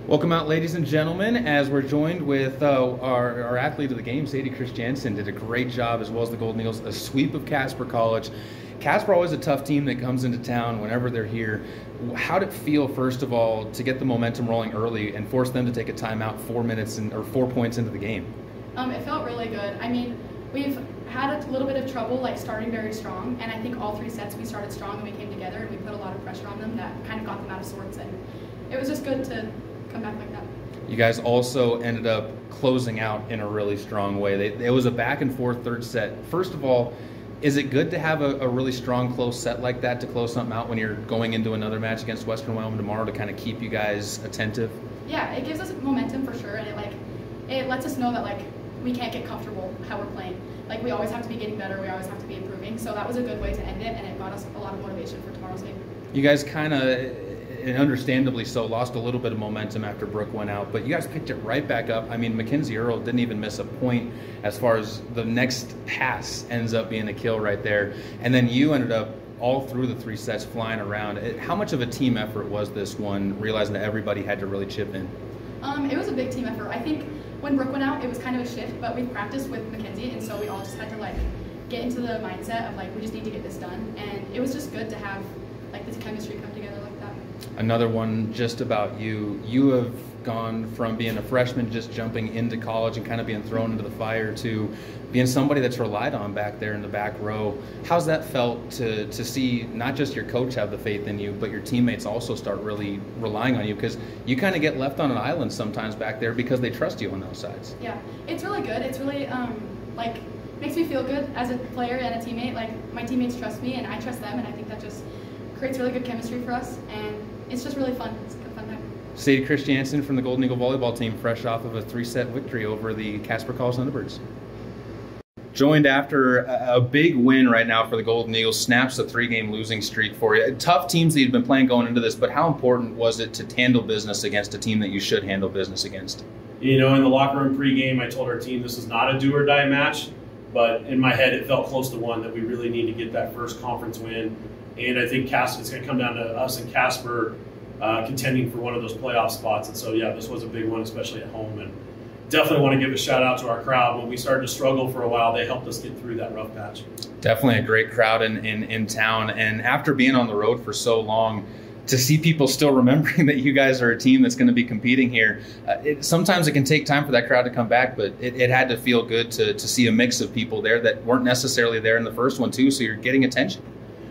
Welcome out, ladies and gentlemen, as we're joined with our athlete of the game, Sadie Christiansen. Did a great job, as well as the Golden Eagles, a sweep of Casper College. Casper always a tough team that comes into town whenever they're here. How did it feel, first of all, to get the momentum rolling early and force them to take a timeout 4 minutes or 4 points into the game? It felt really good. I mean, we've had a little bit of trouble starting very strong, and I think all 3 sets we started strong and we came together and we put a lot of pressure on them that kind of got them out of sorts, and it was just good to come back like that. You guys also ended up closing out in a really strong way. It was a back and forth third set. First of all, is it good to have a really strong close set like that to close something out when you're going into another match against Western Wyoming tomorrow to kind of keep you guys attentive? Yeah, it gives us momentum for sure, and it lets us know that we can't get comfortable how we're playing. We always have to be getting better, we always have to be improving. So that was a good way to end it, and it got us a lot of motivation for tomorrow's game. You guys kind of, and understandably so, lost a little bit of momentum after Brooke went out, but you guys picked it right back up. I mean, Mackenzie Earl didn't even miss a point as far as the next pass ends up being a kill right there. And then you ended up all through the 3 sets flying around. How much of a team effort was this one, realizing that everybody had to really chip in? It was a big team effort. I think when Brooke went out, it was kind of a shift, but we practiced with Mackenzie, and so we all just had to get into the mindset of we just need to get this done. And it was just good to have this chemistry come together like that. Another one just about you. You have gone from being a freshman just jumping into college and kind of being thrown into the fire to being somebody that's relied on back there in the back row. How's that felt to see not just your coach have the faith in you, but your teammates also start really relying on you, because you kind of get left on an island sometimes back there because they trust you on those sides? Yeah, it's really good. It's really makes me feel good as a player and a teammate. My teammates trust me and I trust them, and I think that just creates really good chemistry for us, and it's just really fun. It's a fun time. Sadie Christiansen from the Golden Eagle volleyball team, fresh off of a 3-set victory over the Casper College Thunderbirds. Joined after a big win right now for the Golden Eagles, snaps a 3-game losing streak for you. Tough teams that you've been playing going into this, but how important was it to handle business against a team that you should handle business against? You know, in the locker room pregame, I told our team this is not a do or die match, but in my head it felt close to one, that we really need to get that first conference win. And I think it's going to come down to us and Casper contending for one of those playoff spots. And so, yeah, this was a big one, especially at home. And definitely want to give a shout out to our crowd. When we started to struggle for a while, they helped us get through that rough patch. Definitely a great crowd in town. And after being on the road for so long, to see people still remembering that you guys are a team that's going to be competing here, sometimes it can take time for that crowd to come back, but it had to feel good to see a mix of people there that weren't necessarily there in the first one too, so you're getting attention.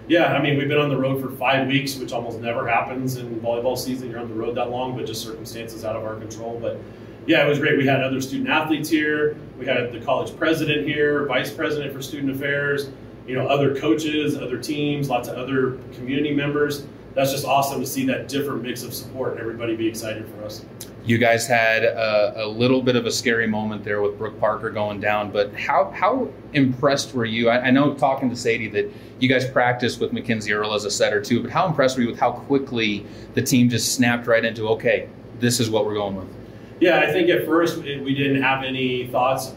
Yeah, I mean, we've been on the road for 5 weeks, which almost never happens in volleyball season. You're on the road that long, but just circumstances out of our control. But yeah, it was great. We had other student athletes here. We had the college president here, vice president for student affairs, other coaches, other teams, lots of other community members. That's just awesome to see that different mix of support and everybody be excited for us. You guys had a little bit of a scary moment there with Brooke Parker going down, but how impressed were you? I know, talking to Sadie, that you guys practiced with Mackenzie Earl as a setter too, but how impressed were you with how quickly the team just snapped right into, okay, this is what we're going with? Yeah, I think at first we didn't have any thoughts,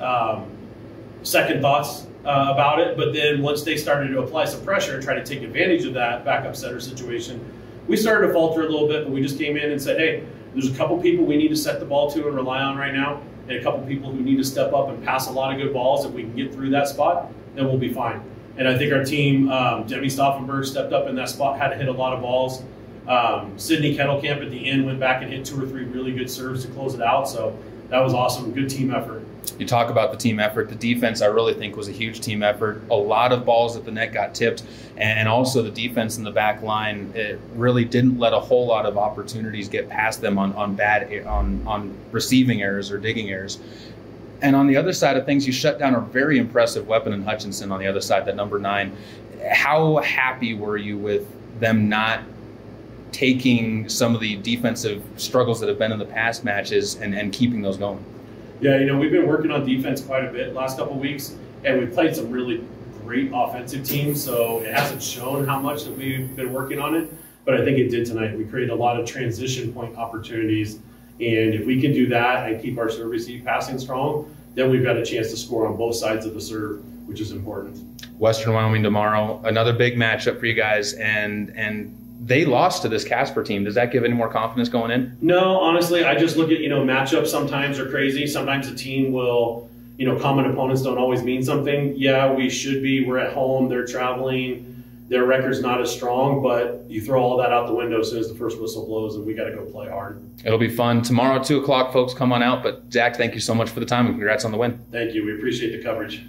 second thoughts about it, but then once they started to apply some pressure and try to take advantage of that backup setter situation, we started to falter a little bit, but we just came in and said, hey, there's a couple people we need to set the ball to and rely on right now, and a couple people who need to step up and pass a lot of good balls. If we can get through that spot, then we'll be fine. And I think our team, Debbie Stauffenberg stepped up in that spot, had to hit a lot of balls. Sydney Kettlecamp at the end went back and hit 2 or 3 really good serves to close it out. So that was awesome. Good team effort. You talk about the team effort. The defense, I really think, was a huge team effort. A lot of balls at the net got tipped, and also the defense in the back line, it really didn't let a whole lot of opportunities get past them on receiving errors or digging errors. And on the other side of things, you shut down a very impressive weapon in Hutchinson on the other side, that number 9. How happy were you with them not taking some of the defensive struggles that have been in the past matches and keeping those going? Yeah, we've been working on defense quite a bit last couple of weeks, and we've played some really great offensive teams, so it hasn't shown how much that we've been working on it, but I think it did tonight. We created a lot of transition point opportunities, and if we can do that and keep our serve receive passing strong, then we've got a chance to score on both sides of the serve, which is important. Western Wyoming tomorrow, another big matchup for you guys, and they lost to this Casper team. Does that give any more confidence going in? No, honestly, I just look at, matchups sometimes are crazy. Sometimes a team will, common opponents don't always mean something. Yeah, we're at home, they're traveling, their record's not as strong, but you throw all that out the window as soon as the first whistle blows, and we got to go play hard. It'll be fun. Tomorrow at 2 o'clock, folks, come on out. But Zach, thank you so much for the time, and congrats on the win. Thank you. We appreciate the coverage.